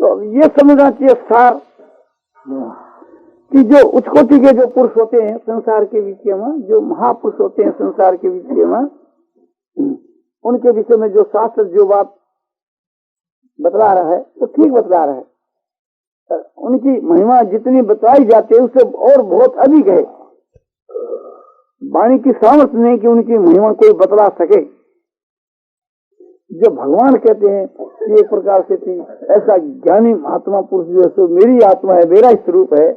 तो ये समझना चाहिए सार कि जो उच्च कोटि के जो पुरुष होते हैं संसार के विषय में, जो महापुरुष होते हैं संसार के विषय में, उनके विषय में जो शास्त्र जो बात बतला रहा है तो ठीक बतला रहा है। उनकी महिमा जितनी बताई जाती है उससे और बहुत अधिक है। वाणी की सामर्थ्य नहीं कि उनकी महिमा कोई बतला सके। जो भगवान कहते हैं कि एक प्रकार से थी ऐसा ज्ञानी महात्मा पुरुष जो सो मेरी आत्मा है, मेरा स्वरूप है,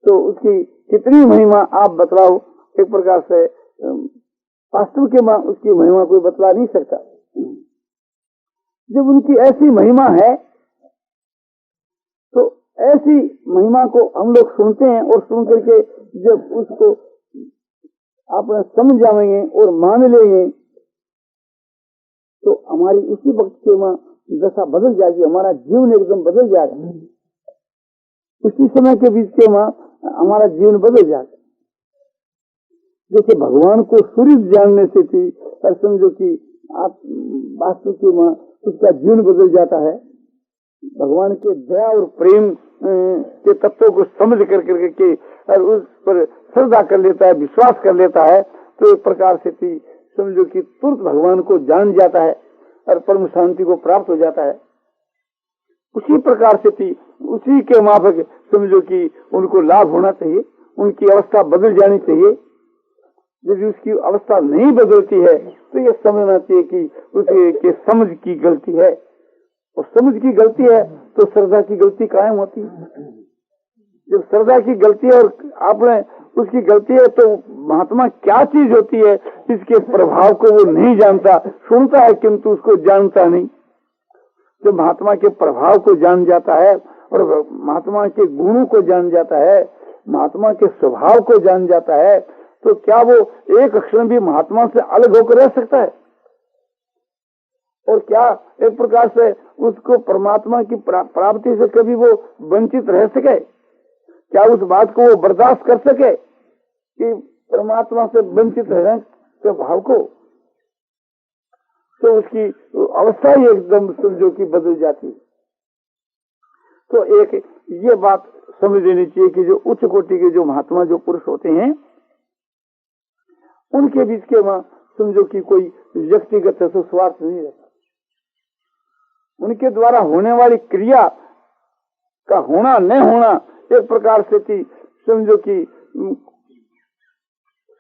तो उसकी कितनी महिमा आप बतलाओ, एक प्रकार से वास्तव के उसकी महिमा कोई बतला नहीं सकता। जब उनकी ऐसी महिमा है तो ऐसी महिमा को हम लोग सुनते हैं और सुन करके जब उसको अपना समझ जाएंगे और मान लेंगे तो हमारी उसी वक्त के वहां दशा बदल जाएगी, हमारा जीवन एकदम बदल जाएगा। उसी समय के बीच के वहां हमारा जीवन बदल जाएगा। जैसे भगवान को सूर्य जानने से थी पर समझो कि आप वास्तु के वहां उसका जीवन बदल जाता है। भगवान के दया और प्रेम के तत्वों को समझ करके और उस पर श्रद्धा कर लेता है, विश्वास कर लेता है, तो एक प्रकार से थी समझो कि तुरंत भगवान को जान जाता है और परम शांति को प्राप्त हो जाता है। उसी प्रकार से थी उसी के माफक समझो कि उनको लाभ होना चाहिए, उनकी अवस्था बदल जानी चाहिए। यदि उसकी अवस्था नहीं बदलती है तो ये समझना चाहिए कि उसके समझ की गलती है, और समझ की गलती है तो श्रद्धा की गलती कायम होती है। जब श्रद्धा की गलती है और आपने उसकी गलती है तो महात्मा क्या चीज होती है इसके प्रभाव को वो नहीं जानता, सुनता है किंतु उसको जानता नहीं। जब महात्मा के प्रभाव को जान जाता है और महात्मा के गुणों को जान जाता है, महात्मा के स्वभाव को जान जाता है, तो क्या वो एक क्षण भी महात्मा से अलग होकर रह सकता है? और क्या एक प्रकार से उसको परमात्मा की प्राप्ति से कभी वो वंचित रह सके? क्या उस बात को वो बर्दाश्त कर सके कि परमात्मा से वंचित रहने के भाव को? तो उसकी अवस्था ही एकदम समझो कि बदल जाती है। तो एक ये बात समझ लेनी चाहिए कि जो उच्च कोटि के जो महात्मा जो पुरुष होते हैं उनके बीच के वहां समझो कि कोई व्यक्तिगत स्वार्थ नहीं रहता। उनके द्वारा होने वाली क्रिया का होना न होना एक प्रकार से थी समझो कि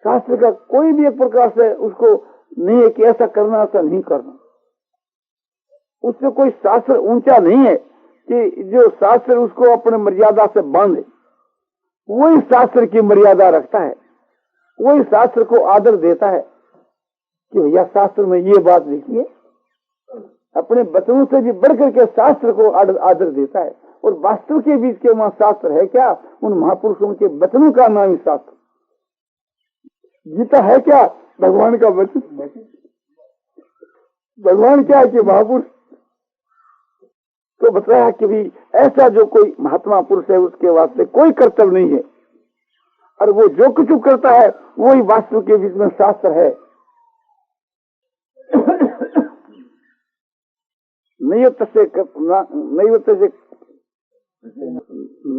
शास्त्र का कोई भी एक प्रकार से उसको नहीं है कि ऐसा करना ऐसा नहीं करना। उससे कोई शास्त्र ऊंचा नहीं है कि जो शास्त्र उसको अपने मर्यादा से बांधे, वही शास्त्र की मर्यादा रखता है, वही शास्त्र को आदर देता है कि भैया शास्त्र में ये बात लिखी है। अपने वचनों से भी बढ़कर के शास्त्र को आदर देता है। और वास्तव के बीच के वहां शास्त्र है क्या? उन महापुरुषों के वचनों का नाम ही शास्त्र। गीता है क्या? भगवान का वचन। भगवान क्या है कि महापुरुष तो बताया कि भी ऐसा जो कोई महात्मा पुरुष है उसके वास्ते कोई कर्तव्य नहीं है, और वो जो कुछ करता है वही वास्तव के बीच में शास्त्र है। नहीं से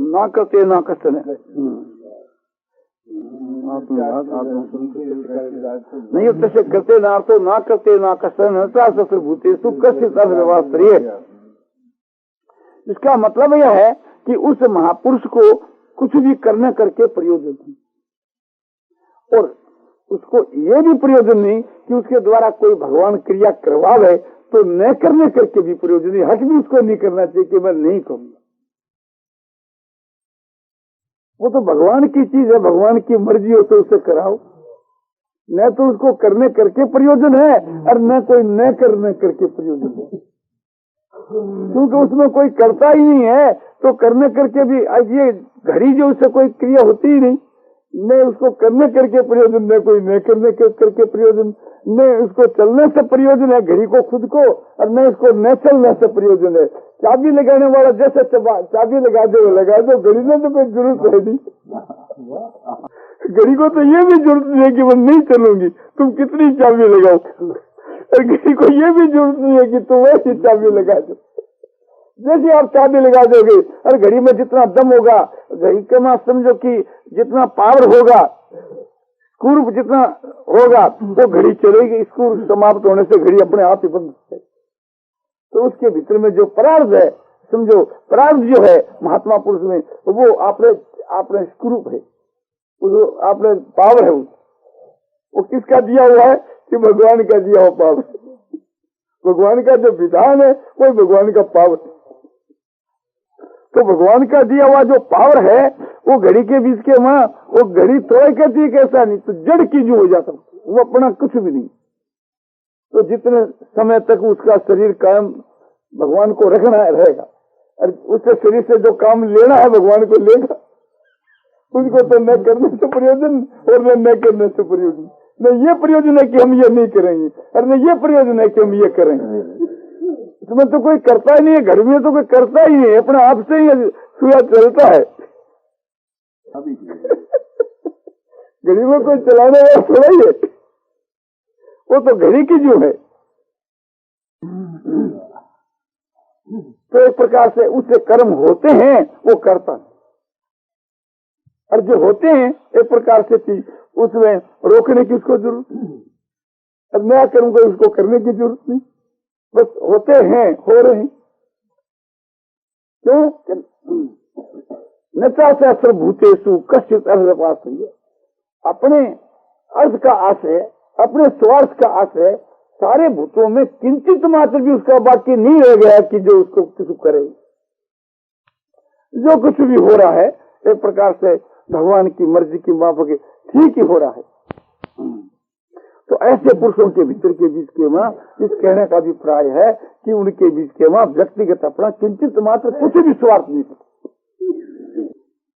ना करते ना कष्ट नहीं से करते ना तो ना करते ना कष्ट भूते सुख कष्ट। इसका मतलब यह है कि उस महापुरुष को कुछ भी करने करके प्रयोजन नहीं, और उसको ये भी प्रयोजन नहीं कि उसके द्वारा कोई भगवान क्रिया करवावे तो न करने करके भी प्रयोजन नहीं। हक भी उसको नहीं करना चाहिए कि मैं नहीं करूंगा। वो तो भगवान की चीज है, भगवान की मर्जी हो तो उसे कराओ, न तो उसको करने करके प्रयोजन है और न कोई न करने करके प्रयोजन है, क्योंकि उसमें कोई करता ही नहीं है। तो करने करके भी ये घड़ी जो उससे कोई क्रिया होती ही नहीं, न उसको करने करके प्रयोजन, न कोई न करने करके प्रयोजन, न उसको चलने से प्रयोजन है घड़ी को खुद को, और न इसको न चलने से प्रयोजन है। चाबी लगाने वाला जैसे चाबी लगा दो, घड़ी में तो कोई जरूरत है नहीं। घड़ी को तो ये भी जरूरत नहीं है कि मैं नहीं चलूंगी, तुम कितनी चाबी लगाओ, और घड़ी को ये भी जरूरत नहीं है कि तुम ऐसी चाबी लगा दो। जैसे आप चाबी लगा दोगे, अरे घड़ी में जितना दम होगा, घड़ी के में समझो कि जितना पावर होगा, स्क्रू जितना होगा वो घड़ी चलेगी, स्क्रू समाप्त होने से घड़ी अपने आप ही बंद है। तो उसके भीतर में जो प्रार्थ है, समझो प्रार्थ जो है महात्मा पुरुष में, वो आपने स्क्रू है, वो आपने पावर है, वो किसका दिया हुआ है कि भगवान का दिया हुआ पावर। भगवान का जो विधान है वो भगवान का पावर है। तो भगवान का दिया हुआ जो पावर है वो घड़ी के बीच के माँ, वो घड़ी थोड़ा कहती है कैसा नहीं, तो जड़ की जो हो जाता, वो अपना कुछ भी नहीं। तो जितने समय तक उसका शरीर कायम भगवान को रखना है रहेगा, और उसके शरीर से जो काम लेना है भगवान को लेगा। उनको तो न करने से प्रयोजन और न करने से प्रयोजन, न ये प्रयोजन है कि हम ये नहीं करेंगे, और न ये प्रयोजन है कि हम ये करेंगे। इसमें तो कोई करता ही नहीं है, घर में तो कोई करता ही नहीं है, अपने आप से ही सुया चलता है। घड़ी में कोई चलाने वाला थोड़ा ही है, वो तो घड़ी की जो है। तो एक प्रकार से उससे कर्म होते हैं, वो करता है, और जो होते हैं एक प्रकार से थी, उसमें रोकने की उसको जरूरत नहीं, और मैं करूंगा उसको करने की जरूरत नहीं, बस होते हैं, हो रहे हैं। क्यों? नचा सर्वभूतेषु कश्चित् अर्धपाश्रय, अपने अर्थ का आश्रय, अपने स्वार्थ का आश्रय, सारे भूतों में किंचित मात्र भी उसका बाकी नहीं रह गया कि जो उसको कुछ करे। जो कुछ भी हो रहा है एक प्रकार से भगवान की मर्जी की माफक ठीक ही हो रहा है। तो ऐसे पुरुषों के भीतर के बीच के माँ इस कहने का अभिप्राय है कि उनके बीच के माँ व्यक्तिगत अपना किंचित मात्र कुछ भी स्वार्थ नहीं है।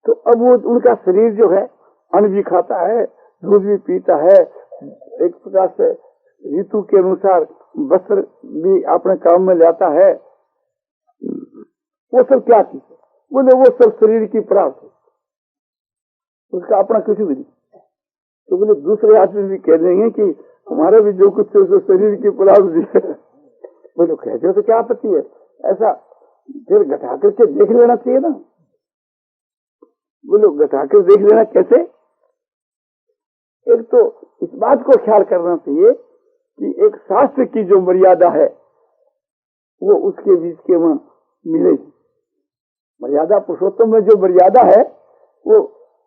तो अब वो उनका शरीर जो है अन्न भी खाता है, दूध भी पीता है, एक प्रकार से ऋतु के अनुसार वस्त्र भी अपने काम में लाता है, वो सब क्या चीज है? बोले वो सब शरीर की प्राप्त है, उसका अपना कुछ भी नहीं। तो बोले दूसरे आदमी भी कह देंगे कि हमारा भी जो कुछ है उसको शरीर की प्राप्ति है। बोलो कहते हो तो क्या आपत्ति है? ऐसा फिर घटा करके देख लेना चाहिए ना। बोलो घटा कर देख लेना कैसे? एक तो इस बात को ख्याल करना चाहिए कि एक शास्त्र की जो मर्यादा है वो उसके बीच के में मिलेगी। मर्यादा पुरुषोत्तम में जो मर्यादा है वो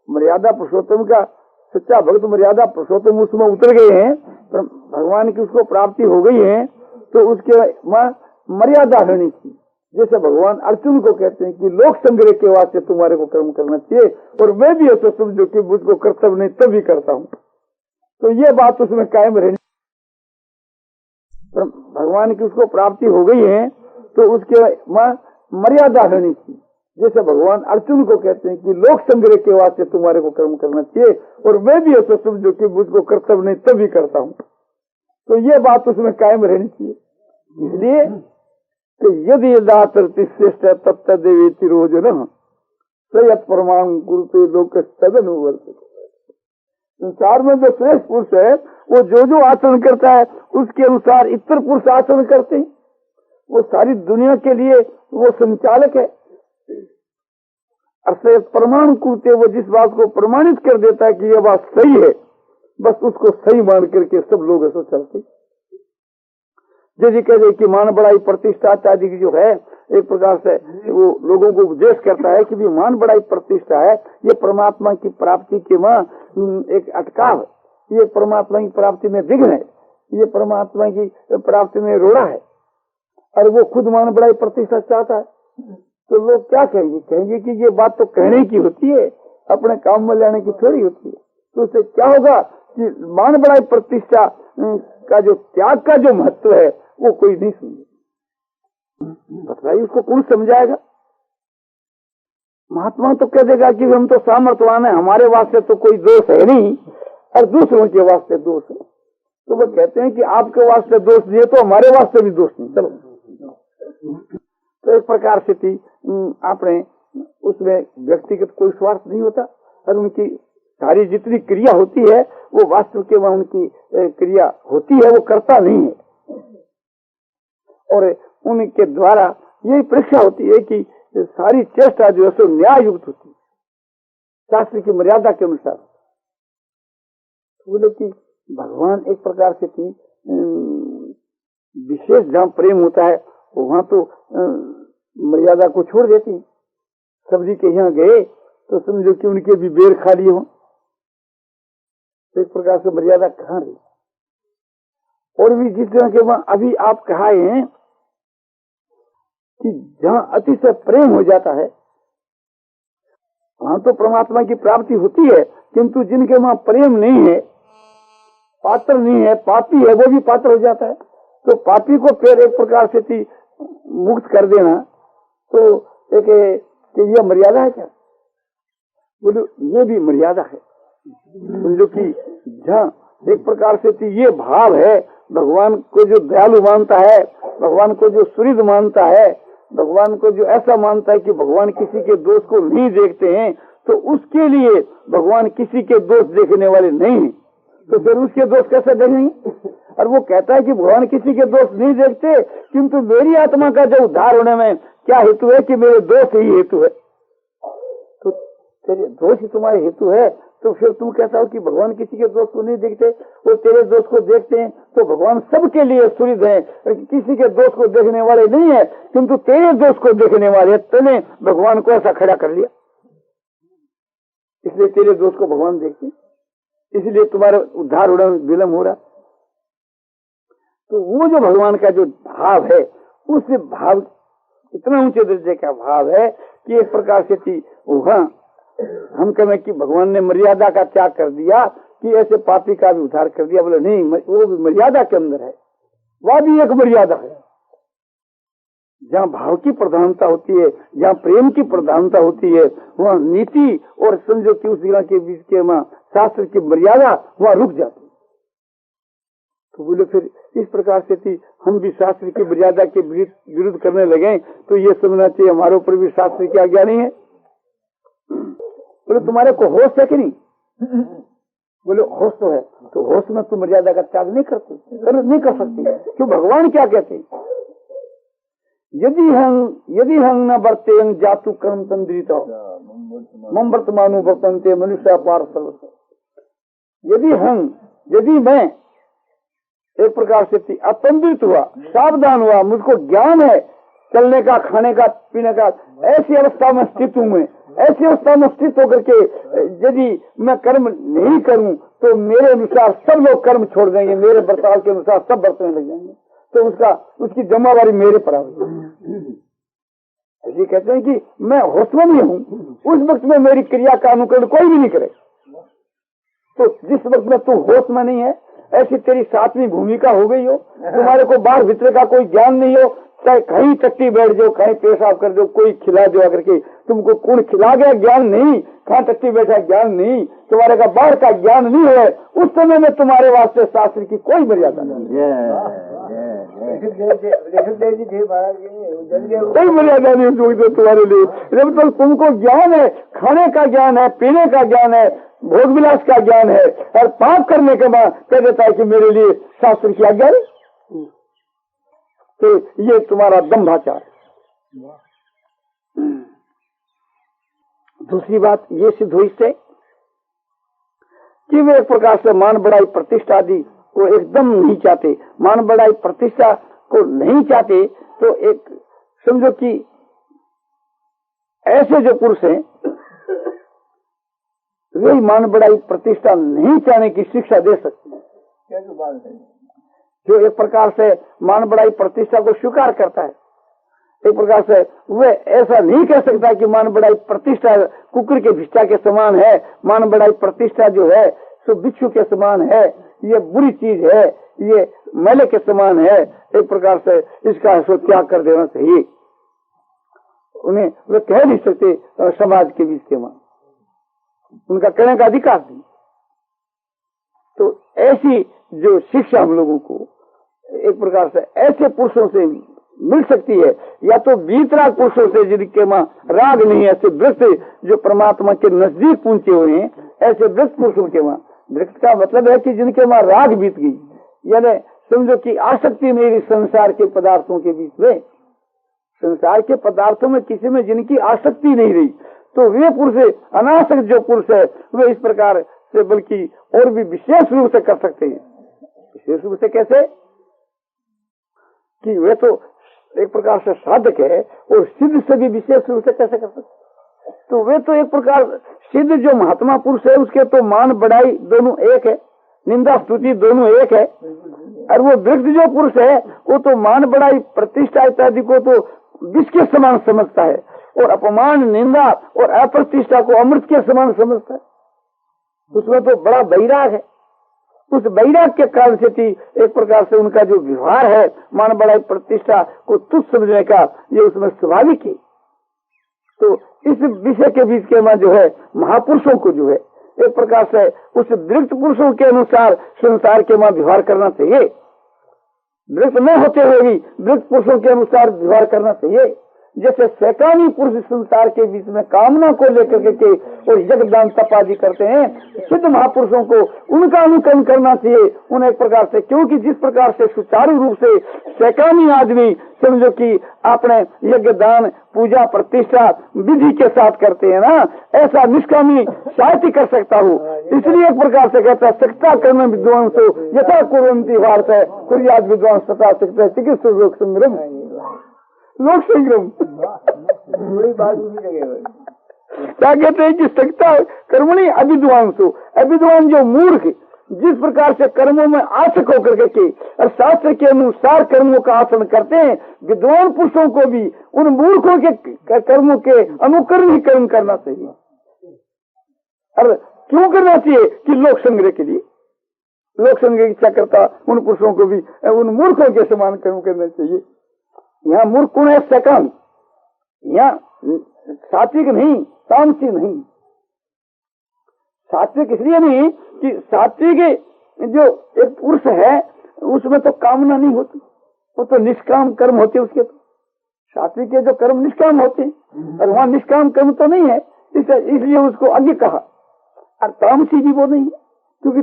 मर्यादा पुरुषोत्तम का सच्चा भक्त मर्यादा पुरुषोत्तम उसमें उतर गए हैं, पर भगवान की उसको प्राप्ति हो गई है, तो उसके मर्यादा रहनी चाहिए। जैसे भगवान अर्जुन को कहते हैं कि लोक संग्रह के वास्ते तुम्हारे को कर्म करना चाहिए, और मैं भी ऐसा समझो कि मुझको कर्तव्य नहीं तब भी करता हूँ। तो ये बात उसमें कायम रहनी, पर भगवान की उसको प्राप्ति हो गई है, तो उसके मर्यादा रहनी चाहिए। जैसे भगवान अर्जुन को कहते हैं कि लोक संग्रह के वास्ते तुम्हारे को कर्म करना चाहिए, और मैं भी ऐसा समझो कि मुझको कर्तव्य नहीं तब भी करता हूँ। तो ये बात उसमें कायम रहनी चाहिए। इसलिए कि यदि यदातरति श्रेष्ठ तब तदेवेति रोजन सयत परमाणु गुरुते लोक तदनुवर्त। संसार में जो श्रेष्ठ पुरुष है वो जो आचरण करता है उसके अनुसार इतर पुरुष आचरण करते हैं। वो सारी दुनिया के लिए वो संचालक है। अर्थात परमाणु कुरते, वो जिस बात को प्रमाणित कर देता है कि यह बात सही है, बस उसको सही मान करके सब लोग ऐसा चलते। जैसे कहते कि मान बड़ाई प्रतिष्ठा आदि की जो है एक प्रकार से वो लोगों को उपदेश करता है कि भी मान बड़ाई प्रतिष्ठा है, ये परमात्मा की प्राप्ति के मां एक अटकाव, ये परमात्मा की प्राप्ति में विघ्न है, ये परमात्मा की प्राप्ति में रोड़ा है, और वो खुद मान बड़ाई प्रतिष्ठा चाहता है। तो लोग क्या कहेंगे? कहेंगे कि ये बात तो कहने की होती है, अपने काम में लाने की थोड़ी होती है। तो उससे क्या होगा कि मान बड़ाई प्रतिष्ठा का जो त्याग का जो महत्व है वो कोई नहीं समझे। बताइए उसको कौन समझाएगा? महात्मा तो कह देगा कि हम तो सामर्थ्यवान है, हमारे वास्ते तो कोई दोष है नहीं, और दूसरों के वास्ते दोष है। तो वो कहते हैं कि आपके वास्ते दोष नहीं है तो हमारे वास्ते भी दोष नहीं। चलो, तो एक प्रकार से थी आपने उसमें व्यक्तिगत कोई स्वार्थ नहीं होता, और उनकी सारी जितनी क्रिया होती है वो वास्तव के वहां उनकी क्रिया होती है, वो करता नहीं है, और उनके द्वारा यही परीक्षा होती है कि सारी चेष्टा जो है सो न्याय युक्त होती है, शास्त्र की मर्यादा के अनुसार। बोले कि भगवान एक प्रकार से कि विशेष जहाँ प्रेम होता है वहां तो मर्यादा को छोड़ देती है। सब्जी के यहाँ गए तो समझो कि उनके भी बेर खाली हो, एक प्रकार से मर्यादा कहाँ रही। और भी जिस तरह के वहां अभी आप कहा है कि जहाँ अतिशय प्रेम हो जाता है वहां तो परमात्मा की प्राप्ति होती है, किंतु जिनके वहां प्रेम नहीं है, पात्र नहीं है, पापी है, वो भी पात्र हो जाता है। तो पापी को फिर एक प्रकार से मुक्त कर देना तो एक कि यह मर्यादा है क्या? बोलो ये भी मर्यादा है। समझो कि जहाँ एक प्रकार से ये भाव है, भगवान को जो दयालु मानता है, भगवान को जो सुहृद मानता है, भगवान को जो ऐसा मानता है कि भगवान किसी के दोष को नहीं देखते हैं, तो उसके लिए भगवान किसी के दोष देखने वाले नहीं है, तो फिर उसके दोष कैसे देखेंगे? और वो कहता है कि भगवान किसी के दोष नहीं देखते, किंतु मेरी आत्मा का जो उद्धार होने में क्या हेतु है कि मेरे दोष ही हेतु है। तो तेरे दोष ही तुम्हारे हेतु है, तो फिर तुम कहता हो कि भगवान किसी के दोष को नहीं देखते, वो तेरे दोष को देखते हैं। तो भगवान सबके लिए सुहृद है, किसी के दोष को देखने वाले नहीं है, किंतु तेरे दोष को देखने वाले। तूने भगवान को ऐसा खड़ा कर लिया, इसलिए तेरे दोष को भगवान देखते, इसलिए तुम्हारा उद्धार होना विलम्ब हो रहा। तो वो जो भगवान का जो भाव है, उस भाव इतना ऊंचे दर्जे का भाव है कि एक प्रकार से थी वहां हम कहें कि भगवान ने मर्यादा का त्याग कर दिया कि ऐसे पापी का भी उद्धार कर दिया। बोले नहीं, वो भी मर्यादा के अंदर है, वह भी एक मर्यादा है। जहाँ भाव की प्रधानता होती है, जहाँ प्रेम की प्रधानता होती है, वहाँ नीति और समझो कि उस जगह के बीच के वहाँ शास्त्र की मर्यादा वहाँ रुक जाती है। तो बोले फिर इस प्रकार से थी हम भी शास्त्र की मर्यादा के विरुद्ध करने लगे, तो ये समझना चाहिए हमारे ऊपर भी शास्त्र की आज्ञा नहीं है। बोले तुम्हारे को होश है कि नहीं? बोले होश तो है, तो होश में तुम मर्यादा का त्याग नहीं कर सकती। क्यों? भगवान क्या कहते हैं? यदि हम न बरते जातु कर्म तंद्रित मम वर्तमानु वर्तन्ते मनुष्य पार सर्वस्व। यदि मैं एक प्रकार से अतंत्रित हुआ, सावधान हुआ, मुझको ज्ञान है चलने का, खाने का, पीने का, ऐसी अवस्था में स्थित हूँ मैं, ऐसी अवस्था में स्थित होकर के यदि मैं कर्म नहीं करूं तो मेरे अनुसार सब लोग कर्म छोड़ देंगे, मेरे बर्ताव के अनुसार सब बरतने लग जाएंगे, तो उसकी जिम्मेवारी मेरे पर आएगी। ये कहते हैं कि मैं होश में नहीं हूँ, उस वक्त में मेरी क्रिया का अनुकरण कोई भी नहीं करे। तो जिस वक्त में तू होश में नहीं है, ऐसी तेरी सातवीं भूमिका हो गई हो, तुम्हारे को बाहर भीतर का कोई ज्ञान नहीं हो, चाहे कहीं टट्टी बैठ जाओ, कहीं पेशाब कर दो, कोई खिला दो आकर के, तुमको कौन खिला गया ज्ञान नहीं, कहाँ टट्टी बैठा ज्ञान नहीं, तुम्हारे का बाहर का ज्ञान नहीं है, उस समय में तुम्हारे वास्ते शास्त्र की कोई मर्यादा नहीं, कोई मर्यादा नहीं तुम्हारे लिए। जब तक तुमको ज्ञान है, खाने का ज्ञान है, पीने का ज्ञान है, भोग विलास का ज्ञान है, और पाप करने के बाद कह देता है कि मेरे लिए शास्त्र की आज्ञा है, तो ये तुम्हारा दंभाचार। दूसरी बात ये सिद्ध हुई से कि वे एक प्रकार से मान बढ़ाई प्रतिष्ठा आदि को एकदम नहीं चाहते, मान बढ़ाई प्रतिष्ठा को नहीं चाहते। तो एक समझो कि ऐसे जो पुरुष हैं वे मान बढ़ाई प्रतिष्ठा नहीं चाहने की शिक्षा दे सकते हैं। क्या जो बात है, जो एक प्रकार से मान बढ़ाई प्रतिष्ठा को स्वीकार करता है, एक प्रकार से वह ऐसा नहीं कह सकता कि मान बढ़ाई प्रतिष्ठा कुकुर के भिष्टा के समान है, मान बढ़ाई प्रतिष्ठा जो है सो बिच्छू के समान है, ये बुरी चीज है, ये मैले के समान है, एक प्रकार से इसका सो त्याग कर देना चाहिए। उन्हें वे कह नहीं सकते समाज के बीच के वहां, उनका कहने का अधिकार नहीं। तो ऐसी जो शिक्षा हम लोगों को एक प्रकार से ऐसे पुरुषों से मिल सकती है, या तो वीतराग पुरुषों से जिनके मां राग नहीं है, ऐसे वृत्त जो परमात्मा के नजदीक पहुंचे हुए हैं, ऐसे वृत्त पुरुषों के मां, वृत्त का मतलब है कि जिनके मां राग बीत गई, यानी समझो कि आसक्ति मेरी संसार के पदार्थों के बीच में, संसार के पदार्थों में किसी में जिनकी आसक्ति नहीं रही, तो वे पुरुष, अनासक्त जो पुरुष है, वे इस प्रकार से बल्कि और भी विशेष रूप से कर सकते हैं। विशेष रूप से कैसे? कि वे तो एक प्रकार से साधक है और सिद्ध से भी विशेष रूप से कैसे कर सकते? तो वे तो एक प्रकार सिद्ध जो महात्मा पुरुष है, उसके तो मान बढ़ाई दोनों एक है, निंदा स्तुति दोनों एक है। और वो वृक्ष जो पुरुष है, वो तो मान बढ़ाई प्रतिष्ठा इत्यादि को तो विष के समान समझता है, और अपमान, निंदा और अप्रतिष्ठा को अमृत के समान समझता है। उसमें तो बड़ा वैराग है। उस वैराग के कारण से थी एक प्रकार से उनका जो व्यवहार है, मान बढ़ाई प्रतिष्ठा को तुच्छ समझने का, ये उसमें स्वाभाविक है। तो इस विषय के बीच के जो है महापुरुषों को जो है एक प्रकार से उस वृक्ष पुरुषों के अनुसार संसार के व्यवहार करना चाहिए। वृक्ष न होते हुए भी वृक्ष पुरुषों के अनुसार व्यवहार करना चाहिए। जैसे सैकानी पुरुष संसार के बीच में कामना को लेकर के और यज्ञदान तप आदि करते हैं, सिद्ध महापुरुषों को उनका अनुकरण करना चाहिए उन्हें एक प्रकार से। क्योंकि जिस प्रकार से सुचारू रूप से सैकानी आदमी समझो कि आपने यज्ञदान पूजा प्रतिष्ठा विधि के साथ करते हैं ना, ऐसा निष्कामी शायद ही कर सकता हूँ। इसलिए एक प्रकार से कहता है सकता कर्म विद्वान से यथा कुर्वन्ति वार्ता है कुर्याद विद्वान सता सकता है चिकित्सा लोक संग्रम लोक संग्रम। क्या कहते हैं कि सकता कर्मणि अविद्वांसु, अविद्वान जो मूर्ख जिस प्रकार से कर्मों में आसक्त होकर के और शास्त्र के अनुसार कर्मों का आचरण करते हैं, विद्वान पुरुषों को भी उन मूर्खों के कर्मों के अनुकरण ही कर्म करना चाहिए। और क्यों करना चाहिए? कि लोक संग्रह के लिए, लोक संग्रह की इच्छा करता उन पुरुषों को भी उन मूर्खों के समान कर्म करना चाहिए। यहाँ मूर्ख कौन है? सकाम। यहाँ सात्विक नहीं, तामसी नहीं। सात्विक इसलिए नहीं कि सात्विक जो एक पुरुष है उसमें तो कामना नहीं होती, वो तो निष्काम कर्म होते उसके। तो सात्विक के जो कर्म निष्काम होते हैं और वहाँ निष्काम कर्म तो नहीं है, इसलिए उसको आगे कहा। और तामसी भी वो नहीं है, क्योंकि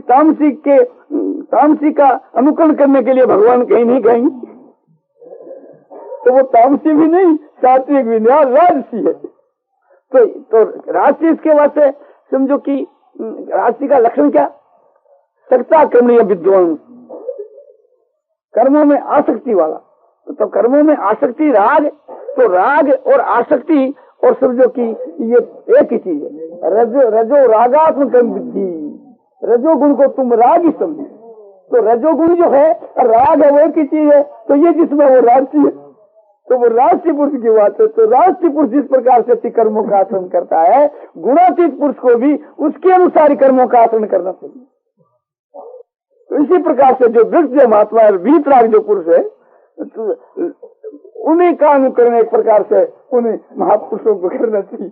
तामसी का अनुकरण करने के लिए भगवान कहीं नहीं कहेंगे, तो वो तामसी भी नहीं सात्विक भी नहीं, राजसी है। तो राजसी इसके वास्ते समझो कि राजसी का लक्षण क्या? सकता कर्मणीय विद्वान, कर्मों में आसक्ति वाला। तो कर्मों में आसक्ति राग, तो राग और आसक्ति और समझो कि ये एक ही चीज है। रजो रागात्मक कर्म बुद्धि, रजोगुण को तुम राग ही समझो, तो रजोगुण जो है राग है वो एक ही चीज है। तो ये जिसमें वो राजसी है, तो वो राष्ट्रीय पुरुष की बात है। तो राष्ट्रीय पुरुष जिस प्रकार से कर्मों का आचरण करता है, गुणातीत पुरुष को भी उसके अनुसार कर्मों का आचरण करना चाहिए। तो इसी प्रकार से जो वृक्ष जो महात्मा है, वीतराग जो पुरुष है, तो उन्हीं का अनुकरण एक प्रकार से उन्हें महापुरुषों को करना चाहिए।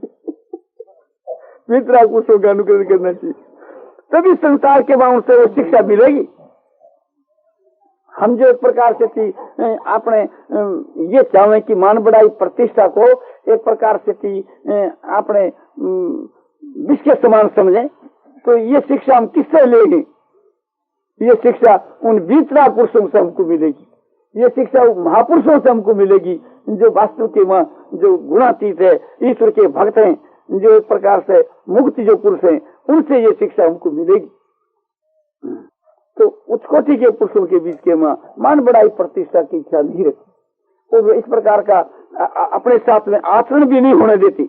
वीतराग पुरुषों का अनुकरण करना चाहिए, तभी संसार के बाद उनसे वो शिक्षा मिलेगी। हम जो एक प्रकार से थी आपने ये चाहे कि मान बढ़ाई प्रतिष्ठा को एक प्रकार से थी आपने विष के समान समझे, तो ये शिक्षा हम किससे लेंगे? ये शिक्षा उन वीतराग पुरुषों से हमको मिलेगी, ये शिक्षा महापुरुषों से हमको मिलेगी जो वास्तु के जो गुणातीत है, ईश्वर के भक्त हैं, जो एक प्रकार से मुक्त जो पुरुष हैं, उनसे ये शिक्षा हमको मिलेगी। तो उच्च कोटि के पुरुषों के बीच के मान बढ़ाई प्रतिष्ठा की इच्छा नहीं रखती, और इस प्रकार का अपने साथ में आचरण भी नहीं होने देती,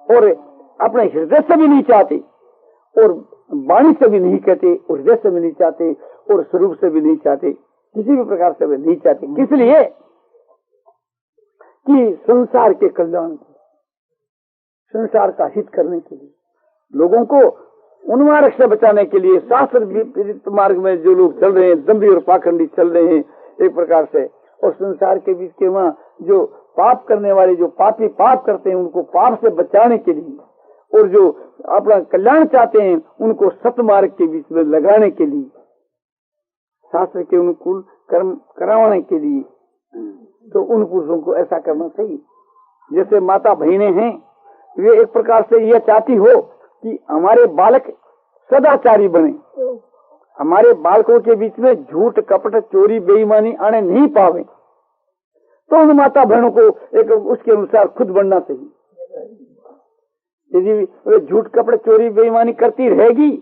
और अपने हृदय से भी नहीं चाहती, और वाणी से भी नहीं कहते, और हृदय से भी नहीं चाहते, और स्वरूप से भी नहीं चाहते, किसी भी प्रकार से भी नहीं चाहते। किस लिए? कि संसार के कल्याण, संसार का हित करने के लिए, लोगों को उन्मार्ग से बचाने के लिए, शास्त्र विपरीत मार्ग में जो लोग चल रहे हैं, दंभी और पाखंडी चल रहे हैं एक प्रकार से, और संसार के बीच के जो पाप करने वाले, जो पापी पाप करते हैं, उनको पाप से बचाने के लिए, और जो अपना कल्याण चाहते हैं उनको सतमार्ग के बीच में लगाने के लिए, शास्त्र के अनुकूल कर्म कराने के लिए, तो उन पुरुषों को ऐसा करना चाहिए। जैसे माता बहनें हैं, वे एक प्रकार से यह चाहती हो कि हमारे बालक सदाचारी बने, हमारे बालकों के बीच में झूठ कपट चोरी बेईमानी आने नहीं पावे, तो उन माता बहनों को एक उसके अनुसार खुद बनना चाहिए। यदि वे झूठ कपड़े चोरी बेईमानी करती रहेगी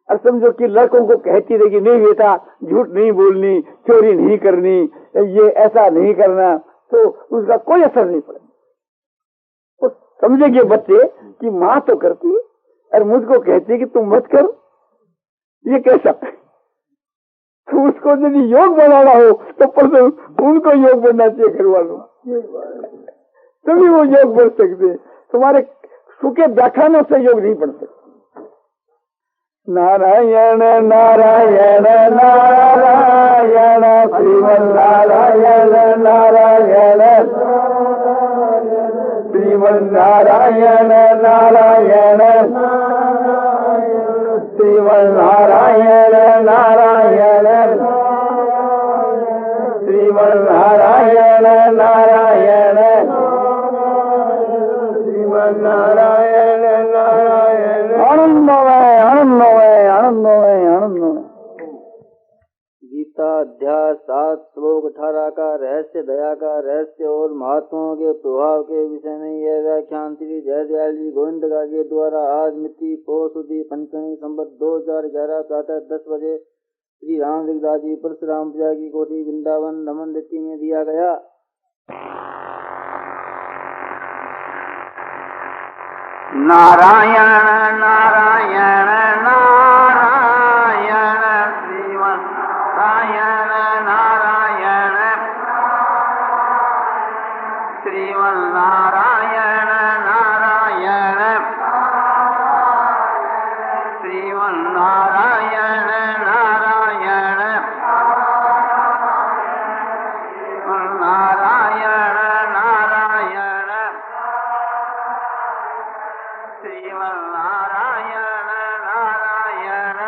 और समझो कि लड़कों को कहती रहेगी नहीं बेटा झूठ नहीं बोलनी, चोरी नहीं करनी, ये ऐसा नहीं करना, तो उसका कोई असर नहीं पड़ेगा। तो समझेंगे बच्चे कि माँ तो करती है और मुझको कहती है कि तुम मत करो, ये कैसा? तो उसको यदि योग बनाना हो तो पहले उनको योग बनना चाहिए घर वालों, तभी वो योग बन सकते। तुम्हारे सूखे व्याख्यानों से योग नहीं बन सकते। नारायण नारायण नारायण श्रीमन नारायण नारायण श्रीमन नारायण नारायण श्रीमन नारायण नारायण श्रीमन नारायण नारायण श्रीमन नारायण नारायण। आनंदमय आनंदमय आनंदमय आनंदमय। गीता अध्याय 7 श्लोक 18 का रहस्य, दया का रहस्य और महात्माओं के प्रभाव के विषय में यह व्याख्यान श्री जयदयाल जी गोविंदका के द्वारा आज मिति पौष सुदी पंचमी संवत 2011 प्रातः 10 बजे श्री राम विग्रह जी परशुराम पूजा की कोठी वृंदावन नमन दिट्टी में दिया गया। नारायण नारायण नारायण श्रीमन नारायण नारायण श्रीमन नारायण नारायण श्रीमन नारायण नारायण नारायण नारायण श्रीमन नारायण नारायण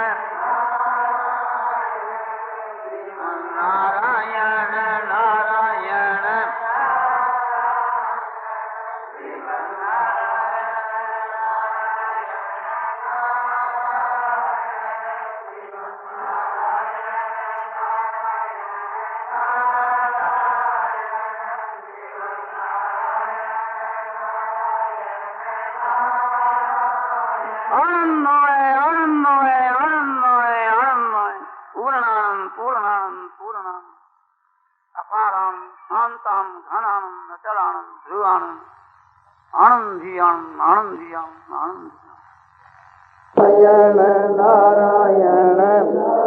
श्रीमन नारायण नारायण आनंदमय आनंदमय आनंदमय आनंदमय पूर्णानंद पूर्णानंद पूर्णानंद अपारानंद शांतानंद घनानंद अचलानंद ध्रुवानंद आनंद ही आनंद आनंद ही आनंद आनंद। नारायण नारायण